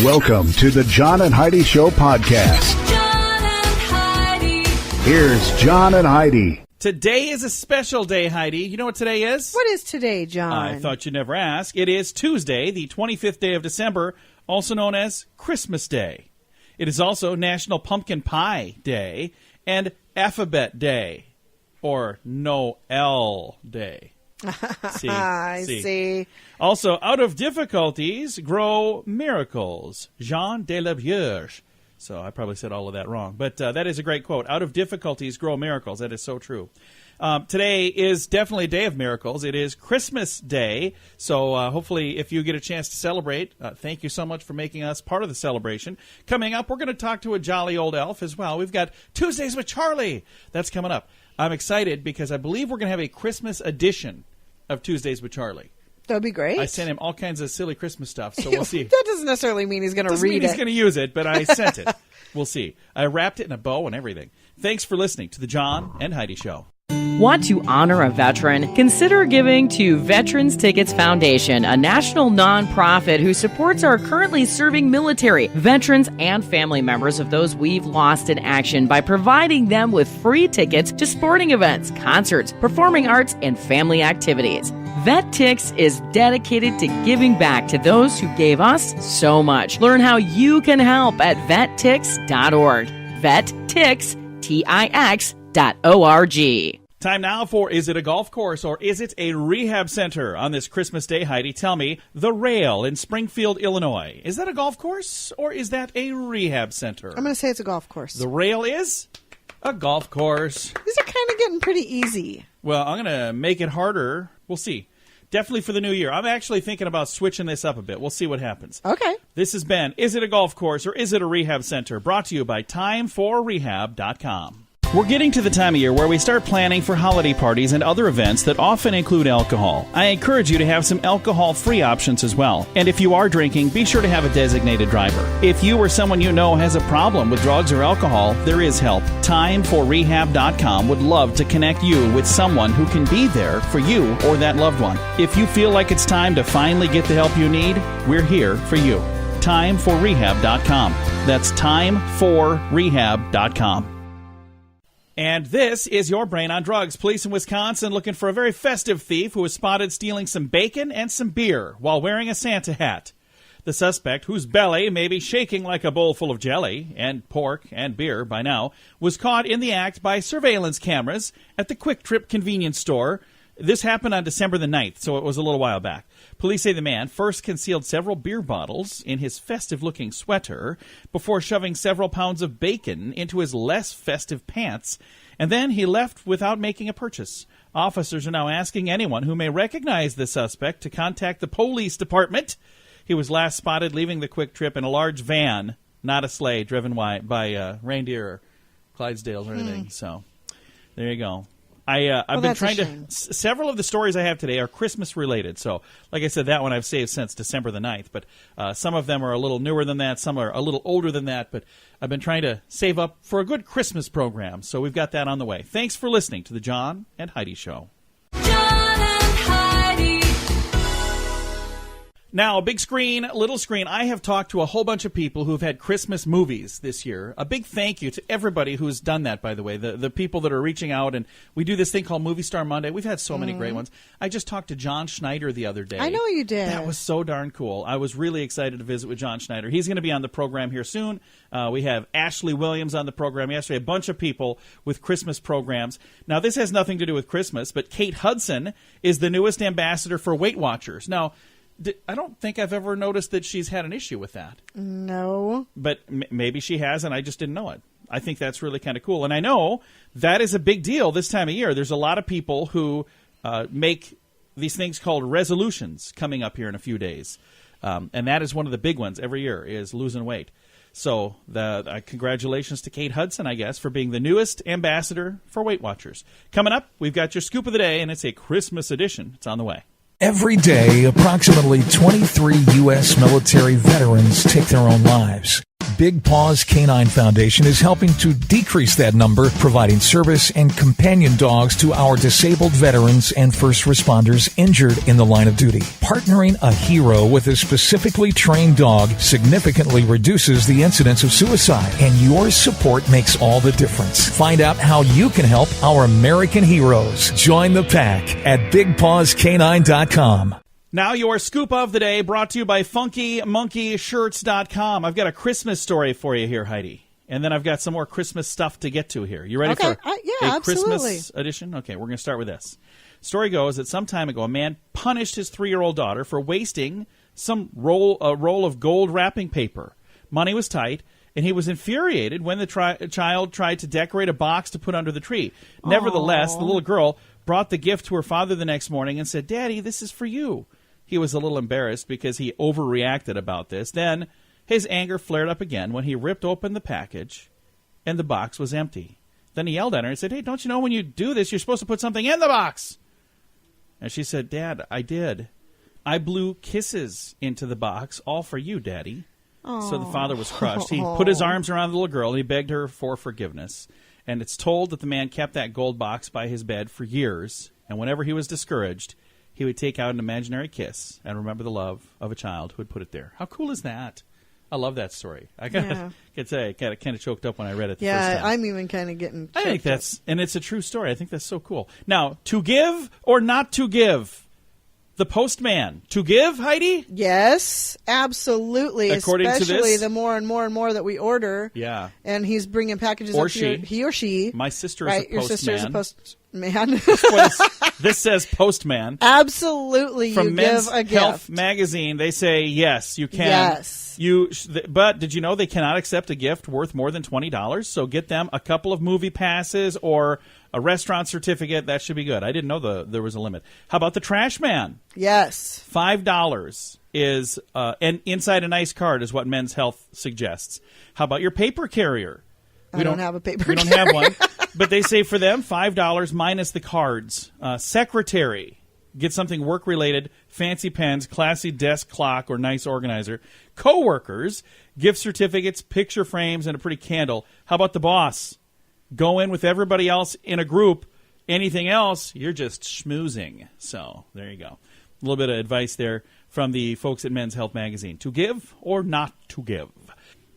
Welcome to the John and Heidi Show podcast. John and Heidi. Here's John and Heidi. Today is a special day, Heidi. You know what today is? What is today, John? I thought you'd never ask. It is Tuesday, the 25th day of December, also known as Christmas Day. It is also National Pumpkin Pie Day and Alphabet Day, or Noel Day. I see. Also, out of difficulties grow miracles. Jean de la Vierge. So I probably said all of that wrong. But that is a great quote. Out of difficulties grow miracles. That is so true. Today is definitely a day of miracles. It is Christmas Day. So hopefully if you get a chance to celebrate, thank you so much for making us part of the celebration. Coming up, we're going to talk to a jolly old elf as well. We've got Tuesdays with Charlie. That's coming up. I'm excited because I believe we're going to have a Christmas edition of Tuesdays with Charlie. That'd be great. I sent him all kinds of silly Christmas stuff, so we'll see. That doesn't necessarily mean he's going to read mean it. He's going to use it, but I sent it. We'll see. I wrapped it in a bow and everything. Thanks for listening to the John and Heidi Show. Want to honor a veteran? Consider giving to Veterans Tickets Foundation, a national nonprofit who supports our currently serving military, veterans, and family members of those we've lost in action by providing them with free tickets to sporting events, concerts, performing arts, and family activities. VetTix is dedicated to giving back to those who gave us so much. Learn how you can help at vettix.org. VetTix.org. Time now for Is It a Golf Course or Is It a Rehab Center? On this Christmas Day, Heidi, tell me, The Rail in Springfield, Illinois. Is that a golf course or is that a rehab center? I'm going to say it's a golf course. The Rail is a golf course. These are kind of getting pretty easy. Well, I'm going to make it harder. We'll see. Definitely for the new year. I'm actually thinking about switching this up a bit. We'll see what happens. Okay. This has been Is It a Golf Course or Is It a Rehab Center? Brought to you by TimeForRehab.com. We're getting to the time of year where we start planning for holiday parties and other events that often include alcohol. I encourage you to have some alcohol-free options as well. And if you are drinking, be sure to have a designated driver. If you or someone you know has a problem with drugs or alcohol, there is help. TimeForRehab.com would love to connect you with someone who can be there for you or that loved one. If you feel like it's time to finally get the help you need, we're here for you. TimeForRehab.com. That's TimeForRehab.com. And this is your Brain on Drugs. Police in Wisconsin looking for a very festive thief who was spotted stealing some bacon and some beer while wearing a Santa hat. The suspect, whose belly may be shaking like a bowl full of jelly and pork and beer by now, was caught in the act by surveillance cameras at the Quick Trip convenience store. This happened on December the 9th, so it was a little while back. Police say the man first concealed several beer bottles in his festive-looking sweater before shoving several pounds of bacon into his less festive pants, and then he left without making a purchase. Officers are now asking anyone who may recognize the suspect to contact the police department. He was last spotted leaving the Quick Trip in a large van, not a sleigh driven by reindeer or Clydesdales or anything. So there you go. I've been trying to. Several of the stories I have today are Christmas related. So, like I said, that one I've saved since December the 9th. But some of them are a little newer than that. Some are a little older than that. But I've been trying to save up for a good Christmas program. So we've got that on the way. Thanks for listening to the John and Heidi Show. John and Heidi. Now, big screen, little screen. I have talked to a whole bunch of people who've had Christmas movies this year. A big thank you to everybody who's done that, by the way, the people that are reaching out. And we do this thing called Movie Star Monday. We've had so many great ones. I just talked to John Schneider the other day. I know you did. That was so darn cool. I was really excited to visit with John Schneider. He's going to be on the program here soon. We have Ashley Williams on the program yesterday, a bunch of people with Christmas programs. Now, this has nothing to do with Christmas, but Kate Hudson is the newest ambassador for Weight Watchers. Now, I don't think I've ever noticed that she's had an issue with that. No. But maybe she has, and I just didn't know it. I think that's really kind of cool. And I know that is a big deal this time of year. There's a lot of people who make these things called resolutions coming up here in a few days. And that is one of the big ones every year, is losing weight. So congratulations to Kate Hudson, I guess, for being the newest ambassador for Weight Watchers. Coming up, we've got your scoop of the day, and it's a Christmas edition. It's on the way. Every day, approximately 23 U.S. military veterans take their own lives. Big Paws Canine Foundation is helping to decrease that number, providing service and companion dogs to our disabled veterans and first responders injured in the line of duty. Partnering a hero with a specifically trained dog significantly reduces the incidence of suicide, and your support makes all the difference. Find out how you can help our American heroes. Join the pack at BigPawsCanine.com. Now your scoop of the day brought to you by FunkyMonkeyShirts.com. I've got a Christmas story for you here, Heidi. And then I've got some more Christmas stuff to get to here. You ready for a Christmas edition? Okay, we're going to start with this. Story goes that some time ago, a man punished his 3-year-old daughter for wasting a roll of gold wrapping paper. Money was tight, and he was infuriated when the child tried to decorate a box to put under the tree. Nevertheless, the little girl brought the gift to her father the next morning and said, "Daddy, this is for you." He was a little embarrassed because he overreacted about this. Then his anger flared up again when he ripped open the package and the box was empty. Then he yelled at her and said, "Hey, don't you know when you do this, you're supposed to put something in the box?" And she said, "Dad, I did. I blew kisses into the box, all for you, Daddy." So the father was crushed. He put his arms around the little girl and he begged her for forgiveness. And it's told that the man kept that gold box by his bed for years. And whenever he was discouraged, he would take out an imaginary kiss and remember the love of a child who had put it there. How cool is that? I love that story. I gotta say, I got kind of choked up when I read it the first time. Yeah, I'm even kind of getting choked I think that's, and it's a true story. I think that's so cool. Now, to give or not to give? The postman. To give, Heidi? Yes, absolutely. According Especially to this? the more and more and more that we order. Yeah. And he's bringing packages Or up to she. he or she. My sister is right, a your postman. sister is a postman. This says postman. Absolutely, From you Men's give a Health gift. magazine, they say, yes, you can. Yes. But did you know they cannot accept a gift worth more than $20? So get them a couple of movie passes or a restaurant certificate. That should be good. I didn't know there was a limit. How about the trash man? Yes. $5 is, and inside a nice card is what Men's Health suggests. How about your paper carrier? I don't have a paper We don't have one. But they say for them, $5 minus the cards. Secretary, get something work-related, fancy pens, classy desk clock, or nice organizer. Coworkers, gift certificates, picture frames, and a pretty candle. How about the boss? Go in with everybody else in a group. Anything else, you're just schmoozing. So there you go. A little bit of advice there from the folks at Men's Health magazine. To give or not to give?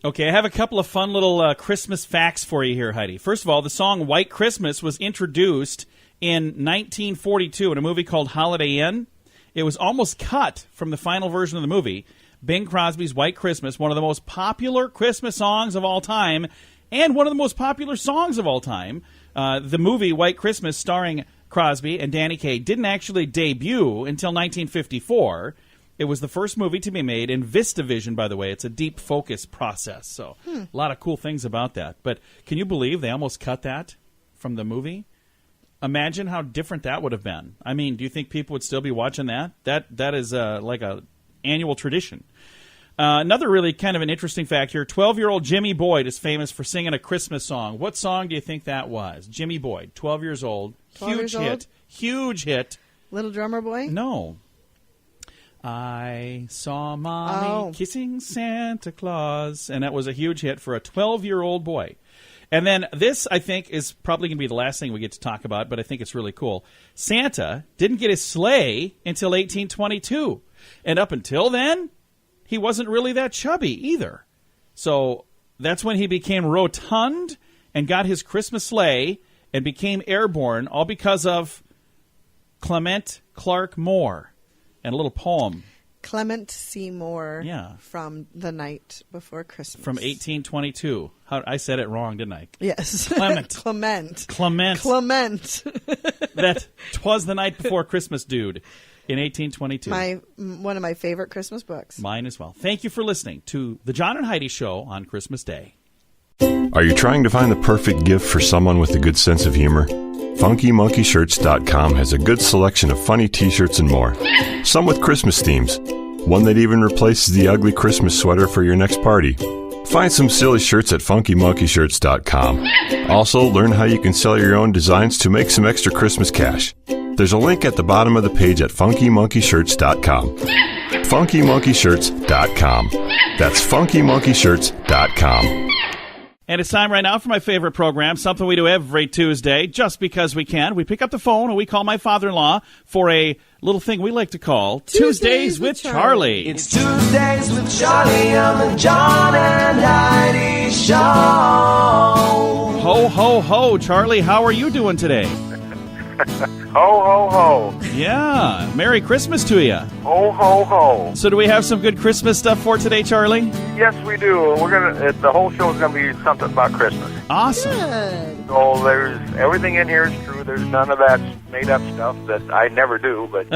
Okay, I have a couple of fun little Christmas facts for you here, Heidi. First of all, the song White Christmas was introduced in 1942 in a movie called Holiday Inn. It was almost cut from the final version of the movie. Bing Crosby's White Christmas, one of the most popular Christmas songs of all time, and one of the most popular songs of all time. The movie White Christmas, starring Crosby and Danny Kaye, didn't actually debut until 1954. It was the first movie to be made in VistaVision, by the way. It's a deep focus process, so a lot of cool things about that. But can you believe they almost cut that from the movie? Imagine how different that would have been. I mean, do you think people would still be watching that? That is like a annual tradition. Another really kind of an interesting fact here, 12-year-old Jimmy Boyd is famous for singing a Christmas song. What song do you think that was? Jimmy Boyd, 12 years old. 12 years old? Huge hit. Little Drummer Boy? No. I saw Mommy kissing Santa Claus. And that was a huge hit for a 12-year-old boy. And then this, I think, is probably going to be the last thing we get to talk about, but I think it's really cool. Santa didn't get his sleigh until 1822. And up until then, he wasn't really that chubby either. So that's when he became rotund and got his Christmas sleigh and became airborne, all because of Clement Clark Moore. And a little poem. Clement Seymour. Yeah. From The Night Before Christmas. From 1822. I said it wrong, didn't I? Yes. Clement. Clement. That 'twas the night before Christmas, dude, in 1822. One of my favorite Christmas books. Mine as well. Thank you for listening to the John and Heidi Show on Christmas Day. Are you trying to find the perfect gift for someone with a good sense of humor? FunkyMonkeyShirts.com has a good selection of funny t-shirts and more. Some with Christmas themes. One that even replaces the ugly Christmas sweater for your next party. Find some silly shirts at FunkyMonkeyShirts.com. Also, learn how you can sell your own designs to make some extra Christmas cash. There's a link at the bottom of the page at funkymonkeyshirts.com. funkymonkeyshirts.com. That's funkymonkeyshirts.com. And it's time right now for my favorite program, something we do every Tuesday, just because we can. We pick up the phone and we call my father-in-law for a little thing we like to call Tuesdays with Charlie. It's Tuesdays with Charlie on the John and Heidi Show. Ho, ho, ho. Charlie, how are you doing today? Ho, ho, ho. Yeah. Merry Christmas to you. Ho, ho, ho. So do we have some good Christmas stuff for today, Charlie? Yes, we do. The whole show is going to be something about Christmas. Awesome. Good. So there's everything in here is true. There's none of that made-up stuff that I never do. But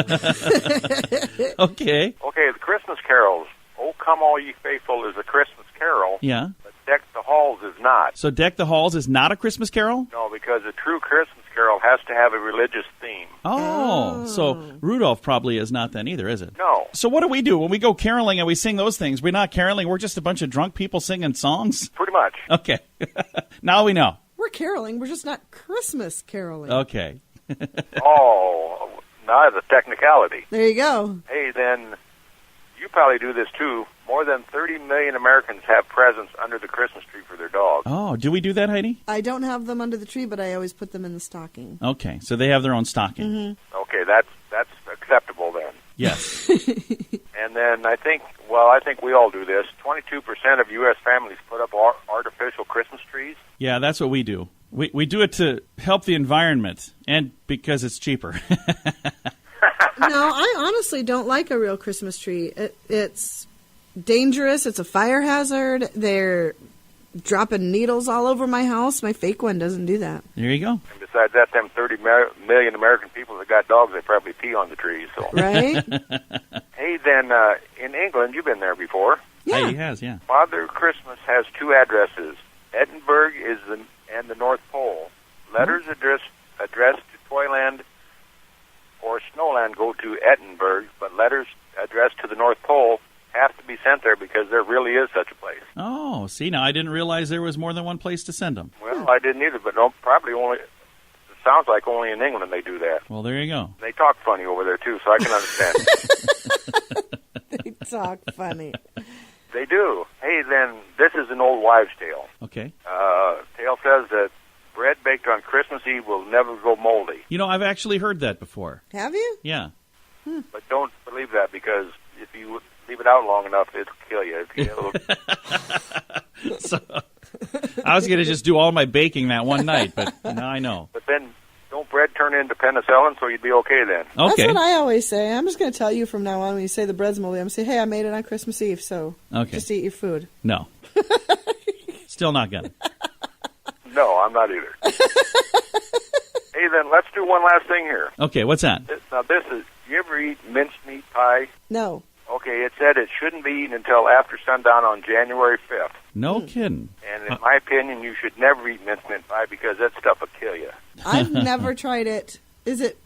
Okay. okay, the Christmas carols. Oh, come all ye faithful is a Christmas carol. Yeah. But Deck the Halls is not. So Deck the Halls is not a Christmas carol? No, because a true Christmas carol has to have a religious theme. Oh. So Rudolph probably is not then either, is it? No. So what do we do when we go caroling and we sing those things? We're not caroling. We're just a bunch of drunk people singing songs? Pretty much. Okay. Now we know. We're caroling. We're just not Christmas caroling. Okay. Oh, now the technicality. There you go. Hey, then you probably do this too. More than 30 million Americans have presents under the Christmas tree for their dogs. Oh, do we do that, Heidi? I don't have them under the tree, but I always put them in the stocking. Okay. So they have their own stocking. Okay, that's acceptable then. Yes. And then I think we all do this. 22% of U.S. families put up artificial Christmas trees. Yeah, that's what we do. We do it to help the environment and because it's cheaper. No, I honestly don't like a real Christmas tree. It's dangerous. It's a fire hazard. They're dropping needles all over my house. My fake one doesn't do that. There you go. And besides that, them 30 million American people that got dogs, they probably pee on the trees. So. Right? Hey, then in England, you've been there before. Yeah. Heidi has, yeah. Father Christmas has two addresses. Edinburgh and the North Pole. Letters addressed to Toyland or Snowland go to Edinburgh, but letters addressed to the North Pole have to be sent there because there really is such a place. Oh, see, now I didn't realize there was more than one place to send them. Well, I didn't either, but no, probably only. It sounds like only in England they do that. Well, there you go. They talk funny over there too, so I can understand. They talk funny. They do. Hey, then this is an old wives' tale. Okay. Tale says that bread baked on Christmas Eve will never go moldy. You know, I've actually heard that before. Have you? Yeah. But don't believe that because if you leave it out long enough, it'll kill you. So, I was going to just do all my baking that one night, but now I know. But then don't bread turn into penicillin, so you'd be okay then. Okay. That's what I always say. I'm just going to tell you from now on when you say the bread's moldy, I'm going to say, hey, I made it on Christmas Eve, so just eat your food. No. Still not going to. No, I'm not either. Hey, then let's do one last thing here. Okay, what's that? Now, this is, you ever eat mincemeat pie? No. Okay, it said it shouldn't be eaten until after sundown on January 5th. No kidding. And in my opinion, you should never eat mincemeat pie because that stuff will kill you. I've never tried it. Is it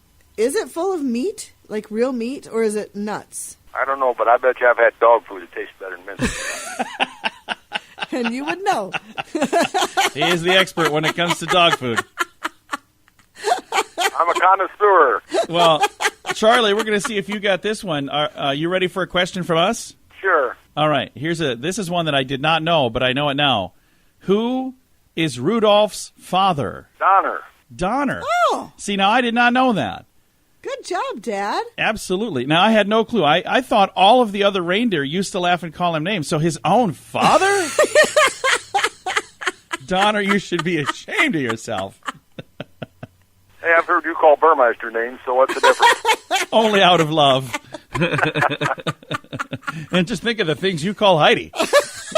full of meat, like real meat, or is it nuts? I don't know, but I bet you I've had dog food that tastes better than mincemeat pie. And you would know. He is the expert when it comes to dog food. I'm a connoisseur. Well, Charlie, we're going to see if you got this one. Are you ready for a question from us? Sure. All right. This is one that I did not know, but I know it now. Who is Rudolph's father? Donner. Oh. See, now I did not know that. Good job, Dad. Absolutely. Now, I had no clue. I thought all of the other reindeer used to laugh and call him names. So his own father? Donner, you should be ashamed of yourself. Hey, I've heard you call Burmeister names, so what's the difference? Only out of love. And just think of the things you call Heidi. It's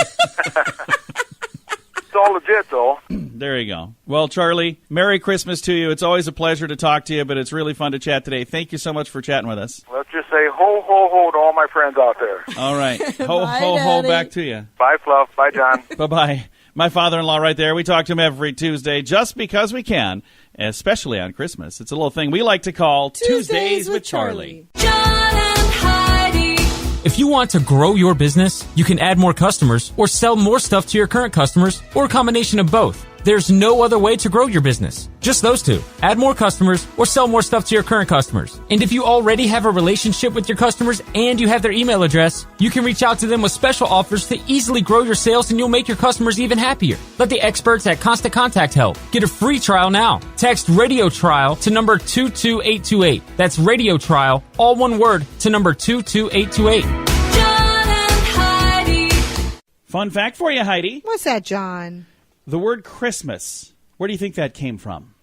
all legit, though. There you go. Well, Charlie, Merry Christmas to you. It's always a pleasure to talk to you, but it's really fun to chat today. Thank you so much for chatting with us. Let's just say ho, ho, ho to all my friends out there. All right. Ho, Bye, ho, ho, Daddy. back to you. Bye, Fluff. Bye, John. Bye-bye. My father-in-law right there. We talk to him every Tuesday just because we can, especially on Christmas. It's a little thing we like to call Tuesdays with Charlie. John and Heidi. If you want to grow your business, you can add more customers or sell more stuff to your current customers or a combination of both. There's no other way to grow your business. Just those two. Add more customers or sell more stuff to your current customers. And if you already have a relationship with your customers and you have their email address, you can reach out to them with special offers to easily grow your sales, and you'll make your customers even happier. Let the experts at Constant Contact help. Get a free trial now. Text Radio Trial to number 22828. That's Radio Trial, all one word, to number 22828. John and Heidi. Fun fact for you, Heidi. What's that, John? The word Christmas, where do you think that came from?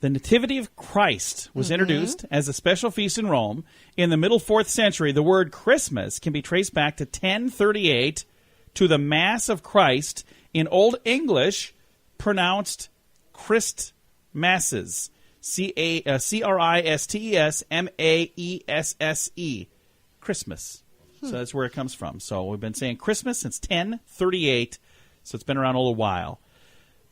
The Nativity of Christ was introduced as a special feast in Rome. In the middle 4th century, the word Christmas can be traced back to 1038 to the Mass of Christ, in Old English pronounced Christ Masses. Chrisstesmaesse. Christmas. So that's where it comes from. So we've been saying Christmas since 1038, so it's been around a little while.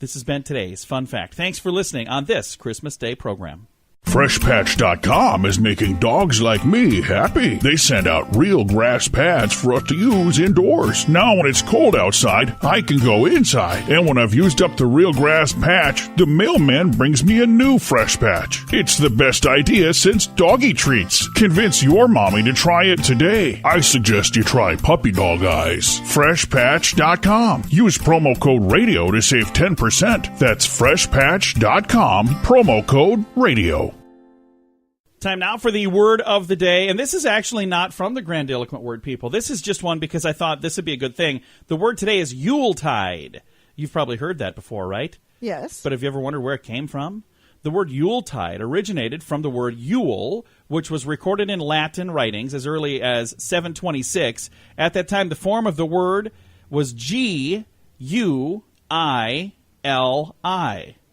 This has been today's Fun Fact. Thanks for listening on this Christmas Day program. FreshPatch.com is making dogs like me happy. They send out real grass pads for us to use indoors. Now when it's cold outside, I can go inside. And when I've used up the real grass patch, the mailman brings me a new Fresh Patch. It's the best idea since doggy treats. Convince your mommy to try it today. I suggest you try Puppy Dog Eyes. FreshPatch.com. Use promo code RADIO to save 10%. That's FreshPatch.com, promo code RADIO. Time now for the word of the day, and this is actually not from the Grandiloquent Word People. This is just one because I thought this would be a good thing. The word today is Yuletide. You've probably heard that before, right? Yes. But have you ever wondered where it came from? The word Yuletide originated from the word Yule, which was recorded in Latin writings as early as 726. At that time, the form of the word was Guili.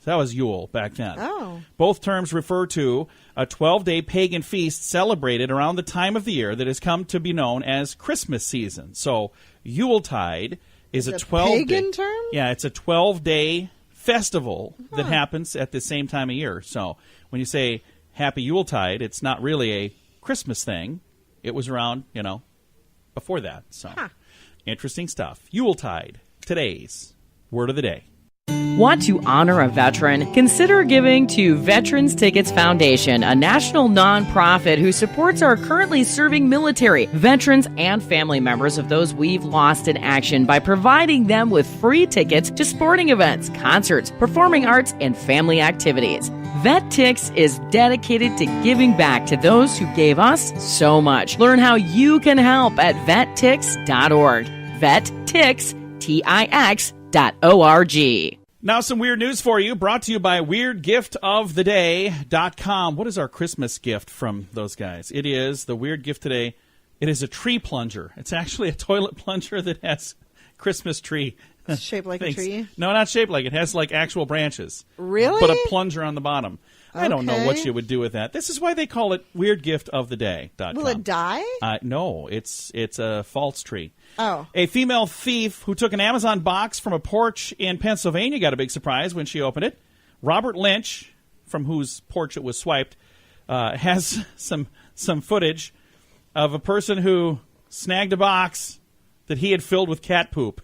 That was Yule back then. Oh. Both terms refer to a 12-day pagan feast celebrated around the time of the year that has come to be known as Christmas season. So Yuletide is a 12-day pagan term? Yeah, it's a 12-day festival that happens at the same time of year. So when you say Happy Yuletide, it's not really a Christmas thing. It was around, before that. So interesting stuff. Yuletide, today's word of the day. Want to honor a veteran? Consider giving to Veterans Tickets Foundation, a national nonprofit who supports our currently serving military, veterans, and family members of those we've lost in action by providing them with free tickets to sporting events, concerts, performing arts, and family activities. VetTix is dedicated to giving back to those who gave us so much. Learn how you can help at vettix.org. VetTix.org. Now some weird news for you, brought to you by WeirdGiftOfTheDay.com. What is our Christmas gift from those guys? It is the weird gift today. It is a tree plunger. It's actually a toilet plunger that has Christmas tree. It's shaped like a tree? No, not shaped like it. It has like actual branches. Really? But a plunger on the bottom. I don't know Okay. what you would do with that. This is why they call it WeirdGiftOfTheDay.com. Will it die? No, it's a false tree. Oh. A female thief who took an Amazon box from a porch in Pennsylvania got a big surprise when she opened it. Robert Lynch, from whose porch it was swiped, has some footage of a person who snagged a box that he had filled with cat poop.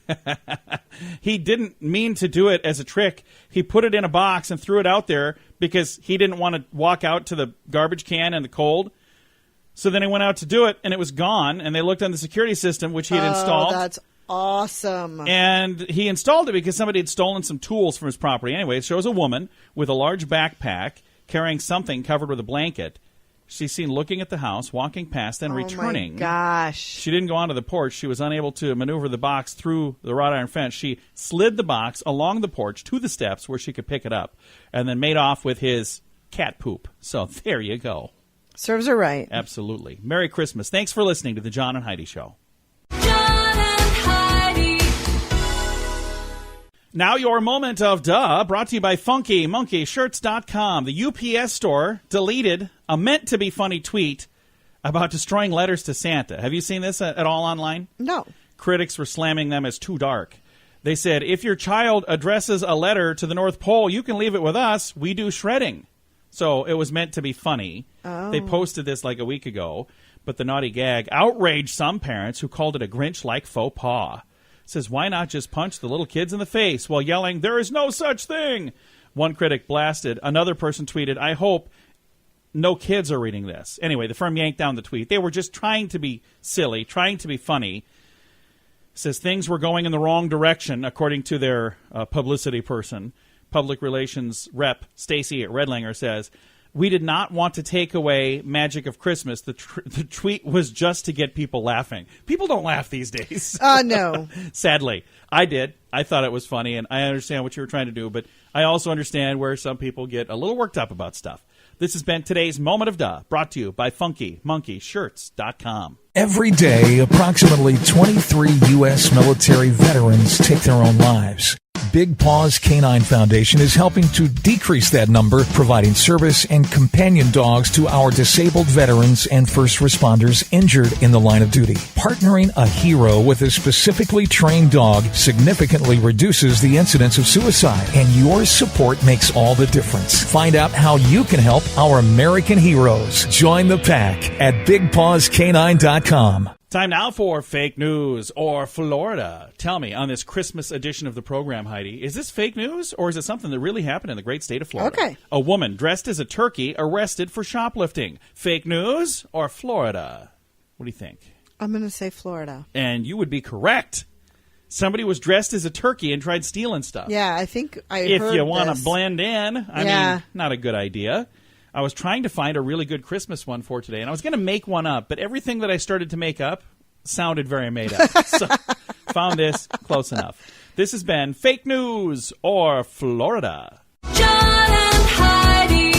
He didn't mean to do it as a trick. He put it in a box and threw it out there because he didn't want to walk out to the garbage can in the cold. So then he went out to do it, and it was gone, and they looked on the security system, which he had installed. Oh, that's awesome. And he installed it because somebody had stolen some tools from his property. Anyway, it shows a woman with a large backpack carrying something covered with a blanket. She's seen looking at the house, walking past, then returning. Oh, my gosh. She didn't go onto the porch. She was unable to maneuver the box through the wrought iron fence. She slid the box along the porch to the steps where she could pick it up, and then made off with his cat poop. So there you go. Serves her right. Absolutely. Merry Christmas. Thanks for listening to the John and Heidi Show. John and Heidi. Now your moment of duh, brought to you by FunkyMonkeyShirts.com. The UPS store deleted a meant-to-be-funny tweet about destroying letters to Santa. Have you seen this at all online? No. Critics were slamming them as too dark. They said, if your child addresses a letter to the North Pole, you can leave it with us. We do shredding. So it was meant to be funny. Oh. They posted this like a week ago, but the naughty gag outraged some parents who called it a Grinch-like faux pas. says, why not just punch the little kids in the face while yelling, there is no such thing? One critic blasted. Another person tweeted, I hope no kids are reading this. Anyway, the firm yanked down the tweet. They were just trying to be silly, trying to be funny. Says things were going in the wrong direction, according to their publicity person. Public relations rep Stacy Redlinger says, we did not want to take away magic of Christmas. The tweet was just to get people laughing. People don't laugh these days. No. Sadly. I did. I thought it was funny, and I understand what you were trying to do, but I also understand where some people get a little worked up about stuff. This has been today's Moment of Duh, brought to you by FunkyMonkeyShirts.com. Every day, approximately 23 U.S. military veterans take their own lives. Big Paws Canine Foundation is helping to decrease that number, providing service and companion dogs to our disabled veterans and first responders injured in the line of duty. Partnering a hero with a specifically trained dog significantly reduces the incidence of suicide, and your support makes all the difference. Find out how you can help our American heroes. Join the pack at BigPawsCanine.com. Time now for fake news or Florida. Tell me, on this Christmas edition of the program, Heidi, is this fake news or is it something that really happened in the great state of Florida? Okay. A woman dressed as a turkey arrested for shoplifting. Fake news or Florida? What do you think? I'm going to say Florida. And you would be correct. Somebody was dressed as a turkey and tried stealing stuff. Yeah, I think I If heard you want this. to blend in, I mean, not a good idea. I was trying to find a really good Christmas one for today, and I was going to make one up, but everything that I started to make up sounded very made up. So found this close enough. This has been Fake News or Florida. John and Heidi.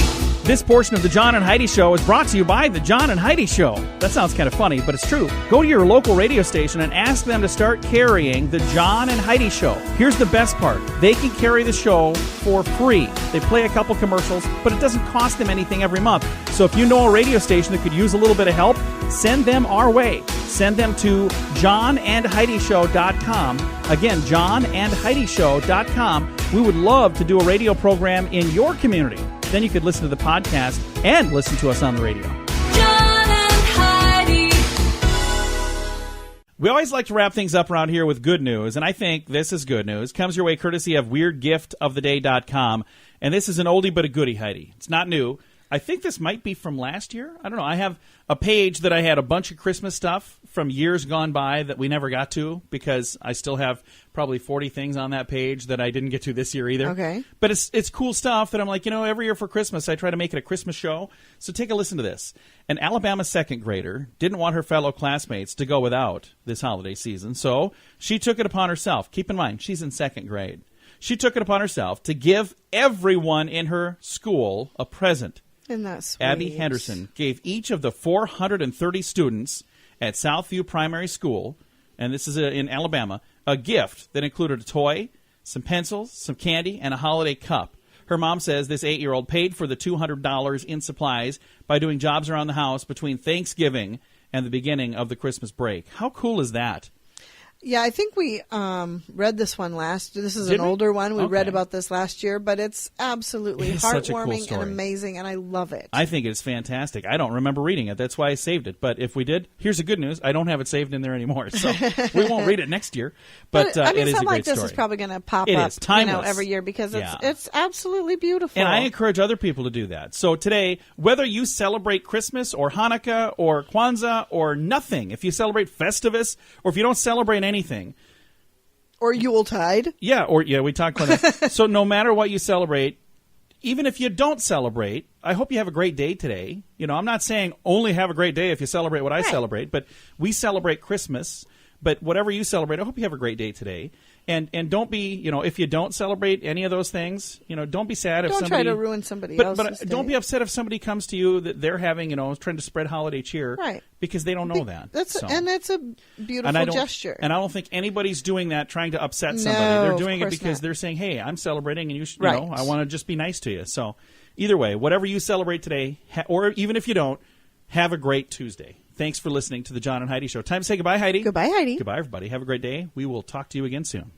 This portion of the John and Heidi Show is brought to you by the John and Heidi Show. That sounds kind of funny, but it's true. Go to your local radio station and ask them to start carrying the John and Heidi Show. Here's the best part. They can carry the show for free. They play a couple commercials, but it doesn't cost them anything every month. So if you know a radio station that could use a little bit of help, send them our way. Send them to johnandheidishow.com. Again, johnandheidishow.com. We would love to do a radio program in your community. Then you could listen to the podcast and listen to us on the radio. John and Heidi. We always like to wrap things up around here with good news, and I think this is good news. Comes your way courtesy of WeirdGiftOfTheDay.com, and this is an oldie but a goodie, Heidi. It's not new. I think this might be from last year. I don't know. I have a page that I had a bunch of Christmas stuff from years gone by that we never got to because I still have probably 40 things on that page that I didn't get to this year either. Okay. But it's cool stuff that I'm like, every year for Christmas I try to make it a Christmas show. So take a listen to this. An Alabama second grader didn't want her fellow classmates to go without this holiday season, so she took it upon herself. Keep in mind, she's in second grade. She took it upon herself to give everyone in her school a present. Isn't that sweet? Abby Henderson gave each of the 430 students at Southview Primary School, and this is in Alabama, a gift that included a toy, some pencils, some candy, and a holiday cup. Her mom says this 8-year-old paid for the $200 in supplies by doing jobs around the house between Thanksgiving and the beginning of the Christmas break. How cool is that? Yeah, I think we read this one last. This is Did an we? older one. We Okay. read about this last year, but it's absolutely It is such a cool heartwarming story. and amazing, and I love it. I think it's fantastic. I don't remember reading it. That's why I saved it. But if we did, here's the good news. I don't have it saved in there anymore. So we won't read it next year. But I mean, it is a something great like this story. is probably going to pop It up is. Timeless. every year because Yeah. it's absolutely beautiful. And I encourage other people to do that. So today, whether you celebrate Christmas or Hanukkah or Kwanzaa or nothing, if you celebrate Festivus or if you don't celebrate anything, Or Yuletide. yeah, we talked about that. So no matter what you celebrate, even if you don't celebrate, I hope you have a great day today. I'm not saying only have a great day if you celebrate what I celebrate, but we celebrate Christmas. But whatever you celebrate, I hope you have a great day today. And don't be, if you don't celebrate any of those things, don't be sad if Don't somebody... try to ruin somebody But else's day. don't be upset if somebody comes to you that they're having, trying to spread holiday cheer. Right. Because they don't know that. And it's a beautiful gesture. And I don't think anybody's doing that trying to upset somebody. No, They're of doing it course because not. they're saying, hey, I'm celebrating and you should, Right. I want to just be nice to you. So either way, whatever you celebrate today, or even if you don't, have a great Tuesday. Thanks for listening to the John and Heidi Show. Time to say goodbye, Heidi. Goodbye, Heidi. Goodbye, everybody. Have a great day. We will talk to you again soon.